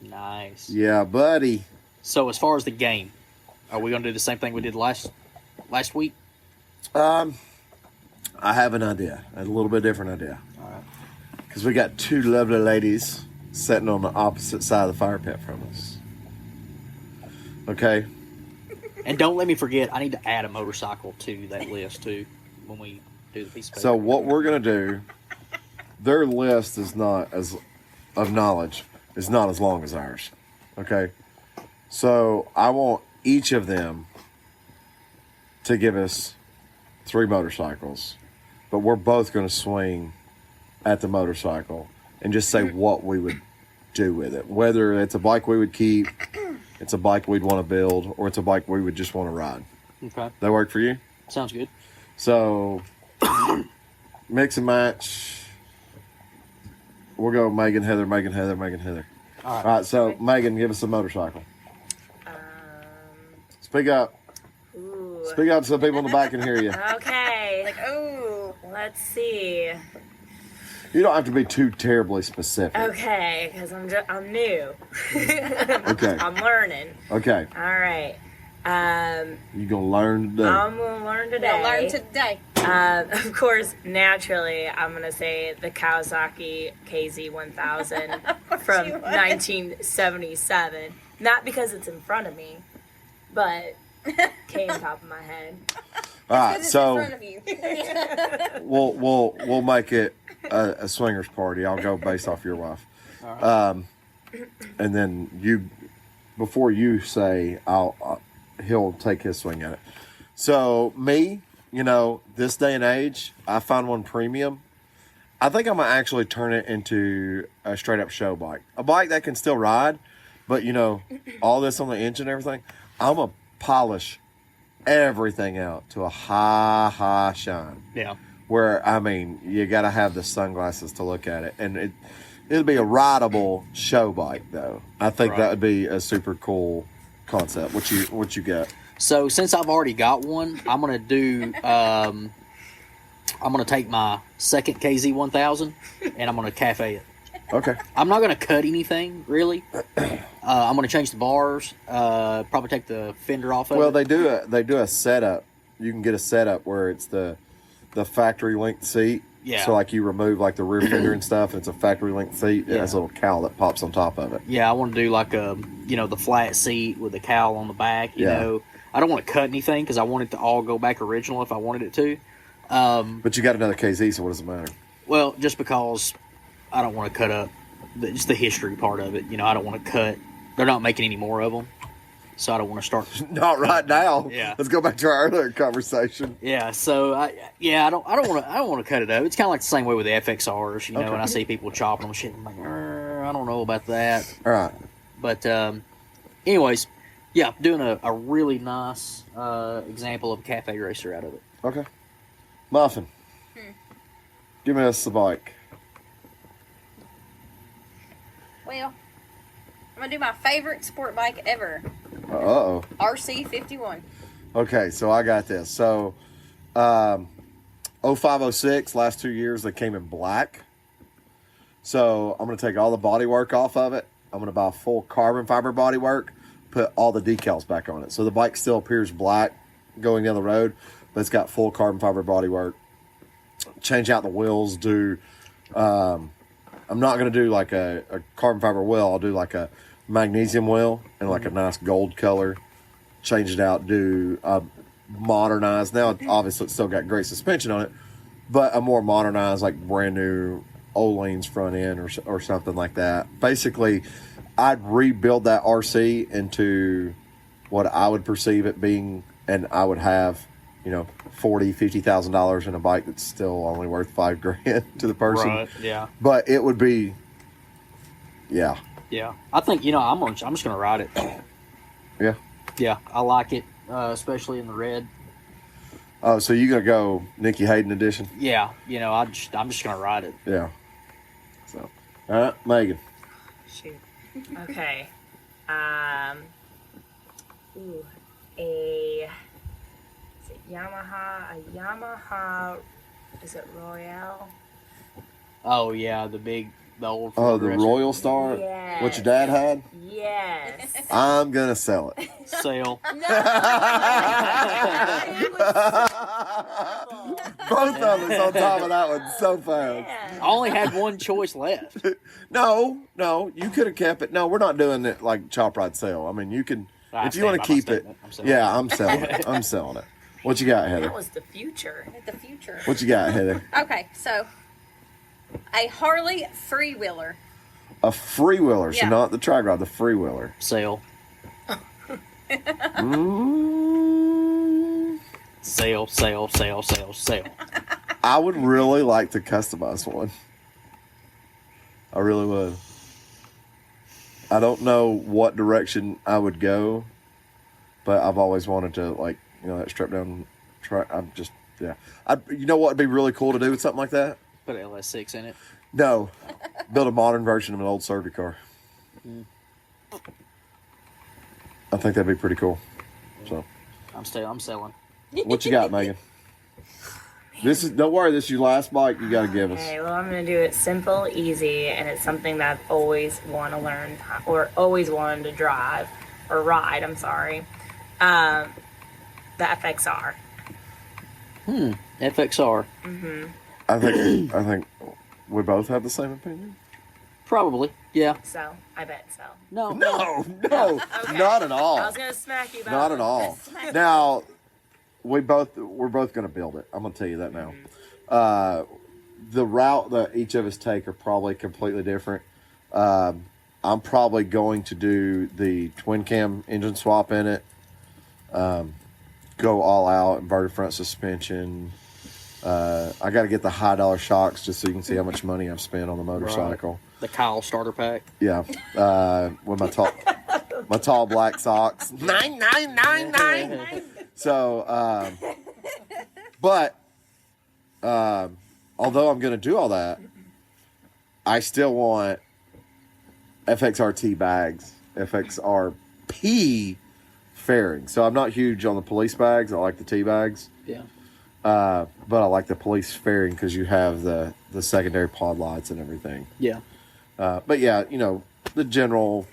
Nice. Yeah, buddy. So, as far as the game, are we going to do the same thing we did last week? I have an idea. A little bit different idea. All right. Because we got two lovely ladies sitting on the opposite side of the fire pit from us. Okay? And don't let me forget, I need to add a motorcycle to that list, too, when we do the piece of paper. So what we're going to do, their list is not as of knowledge is not as long as ours. Okay? So I want each of them to give us 3 motorcycles, but we're both going to swing at the motorcycle and just say what we would do with it. Whether it's a bike we would keep, it's a bike we'd want to build, or it's a bike we would just want to ride. Okay. That work for you? Sounds good. So Mix and match. We'll go Megan, Heather, Megan, Heather, Megan, Heather. All right, so Megan, give us a motorcycle. Speak up. Ooh. Speak up so people in the back can hear you. Okay. Like, oh. Let's see. You don't have to be too terribly specific. Okay, because I'm new. Okay. I'm learning. Okay. All right. You gonna learn today. I'm gonna learn today. We'll learn today. Of course, naturally, I'm gonna say the Kawasaki KZ1000 from 1977. Not because it's in front of me, but came top of my head. All right, It's so in front of you. we'll make it a swingers party. I'll go based off your wife, and then you, before you say, he'll take his swing at it. So me, this day and age, I find one premium. I think I'm gonna actually turn it into a straight up show bike, a bike that can still ride, but all this on the engine and everything. I'm gonna polish everything out to a high shine. Yeah. Where you got to have the sunglasses to look at it, and it'll be a rideable show bike though. I think that would be a super cool concept. What you got? So since I've already got one, I'm gonna do. I'm gonna take my second KZ1000 and I'm gonna cafe it. Okay. I'm not gonna cut anything really. I'm gonna change the bars. Probably take the fender off of it. Well, they do a setup. You can get a setup where it's the factory length seat. Yeah. So like you remove like the rear fender and stuff, and it's a factory length seat. It has a little cowl that pops on top of it. Yeah, I want to do like the flat seat with the cowl on the back. You know, I don't want to cut anything because I want it to all go back original if I wanted it to. But you got another KZ, so what does it matter? Well, just because I don't want to cut up just the history part of it. I don't want to cut. They're not making any more of them, so I don't want to start. Not right now. Yeah. Let's go back to our earlier conversation. Yeah. So I don't want to cut it up. It's kind of like the same way with the FXRs. And I see people chopping them shit. I'm like, I don't know about that. All right. But anyways, yeah, doing a really nice example of a cafe racer out of it. Okay. Muffin. Give me us the bike. Well, I'm going to do my favorite sport bike ever. Uh-oh. RC51. Okay, so I got this. So, 0506, last 2 years, they came in black. So, I'm going to take all the bodywork off of it. I'm going to buy full carbon fiber bodywork, put all the decals back on it. So, the bike still appears black going down the road, but it's got full carbon fiber bodywork. Change out the wheels, I'm not going to do like a carbon fiber wheel. I'll do like a magnesium wheel and like a nice gold color. Change it out, do modernized. Now, obviously, it's still got great suspension on it, but a more modernized, like brand new Olean's front end or something like that. Basically, I'd rebuild that RC into what I would perceive it being, and I would have, $40,000-$50,000 in a bike that's still only worth $5,000 to the person. Right. Yeah. But it would be, yeah. Yeah. I think I'm just gonna ride it. Yeah. Yeah, I like it, especially in the red. Oh, so you gonna go Nikki Hayden edition? Yeah. I'm just gonna ride it. Yeah. So, all right, Megan. Shoot. Okay. Is it Yamaha? A Yamaha? Is it Royale? Oh yeah, the old. Oh, the Progressive. Royal Star? Yes. What your dad had? Yes. I'm gonna sell it. Sale. Both of us on top of that one so fast. Yeah. I only had one choice left. No, you could have kept it. No, we're not doing it like chop ride sale. I mean, you can, I if you want to stand by my keep it. statement. I'm selling Yeah, I'm selling it. I'm selling it. What you got, Heather? That was the future. The future. What you got, Heather? Okay, so a Harley freewheeler. A freewheeler, so Yeah. not the track rod, the freewheeler. Sale. Mm, Sale. I would really like to customize one. I really would. I don't know what direction I would go, but I've always wanted to, like, that strip down track. Yeah. You know what would be really cool to do with something like that? Put an LS6 in it. No. Build a modern version of an old Survey car. I think that'd be pretty cool. So, I'm selling. what you got, Megan? Don't worry, this is your last bike you got to give us. Okay, well, I'm going to do it simple, easy, and it's something that I've always want to learn or always wanted to drive or ride, I'm sorry. The FXR. FXR. I think we both have the same opinion. Probably. Yeah. So, I bet so. No. No, Okay. not at all. I was going to smack you about Not at all. Now, we're both going to build it. I'm going to tell you that now. The route that each of us take are probably completely different. I'm probably going to do the twin cam engine swap in it. Go all out, inverted front suspension. I got to get the high dollar shocks just so you can see how much money I've spent on the motorcycle. Right. The Kyle starter pack. Yeah, with my tall black socks. 999. So, but although I'm going to do all that, I still want FXRT bags, FXRP fairings. So I'm not huge on the police bags. I like the T bags. Yeah. But I like the police fairing because you have the secondary pod lights and everything. Yeah. But yeah, the general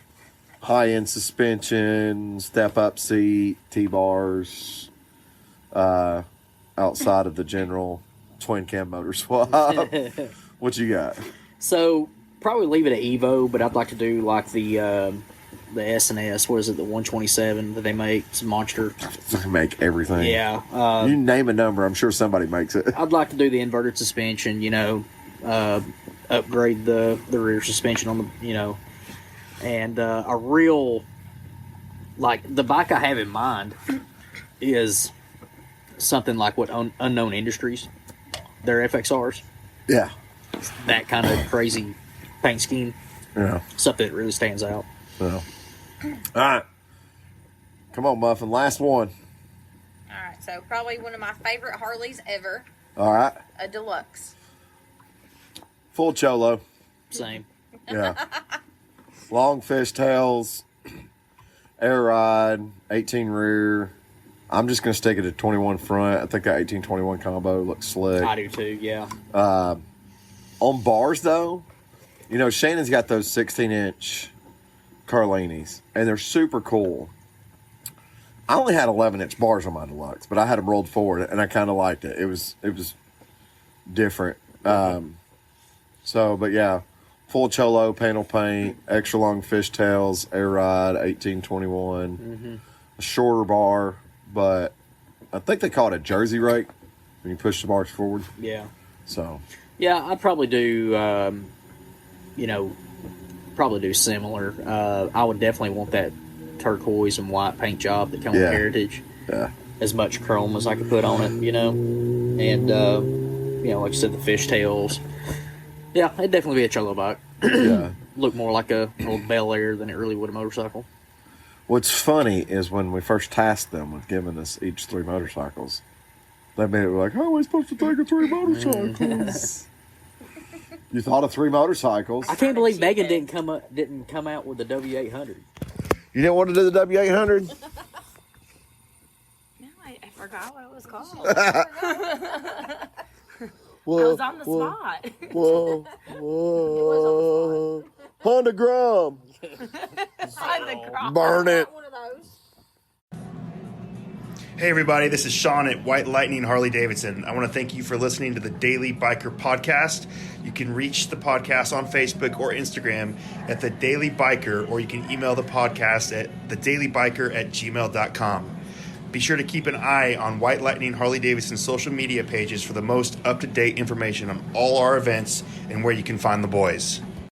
high-end suspension, step-up seat, T-bars, outside of the general twin cam motor swap. What you got? So probably leave it at Evo, but I'd like to do like the S&S. What is it? The 127 that they make. It's a monster. They make everything. Yeah. You name a number, I'm sure somebody makes it. I'd like to do the inverted suspension. Upgrade the rear suspension on the and a real, like, the bike I have in mind is something like what Unknown Industries, their FXRs. Yeah. That kind of crazy paint scheme. Yeah. Something that really stands out. Yeah. All right. Come on, Muffin. Last one. All right, so probably one of my favorite Harleys ever, All right. a deluxe. Full cholo. Same. Yeah. Long fishtails, air ride, 18 rear. I'm just going to stick it at 21 front. I think that 18-21 combo looks slick. I do too, yeah. On bars, though, Shannon's got those 16-inch Carlinis, and they're super cool. I only had 11-inch bars on my deluxe, but I had them rolled forward, and I kind of liked it. It was different. But yeah, full cholo, panel paint, extra long fishtails, air ride, 18-21, a shorter bar, but I think they call it a jersey rake when you push the bars forward. Yeah. So. Yeah, I'd probably do, similar. I would definitely want that turquoise and white paint job that comes with Heritage. Yeah. As much chrome as I could put on it, And, like you said, the fishtails. Yeah, it'd definitely be a cholo bike. Yeah. Look more like a old Bel Air than it really would a motorcycle. What's funny is when we first tasked them with giving us each 3 motorcycles, they made it like, how are we supposed to take of 3 motorcycles? You thought of 3 motorcycles. I can't believe Megan didn't come out with the W800. You didn't want to do the W800? No, I forgot what it was called. Whoa, I was on the spot. Whoa. Honda Grum. Burn it. One of those. Hey everybody, this is Sean at White Lightning Harley Davidson. I want to thank you for listening to the Daily Biker Podcast. You can reach the podcast on Facebook or Instagram at The Daily Biker, or you can email the podcast at thedailybiker@gmail.com. Be sure to keep an eye on White Lightning Harley Davidson's social media pages for the most up-to-date information on all our events and where you can find the boys.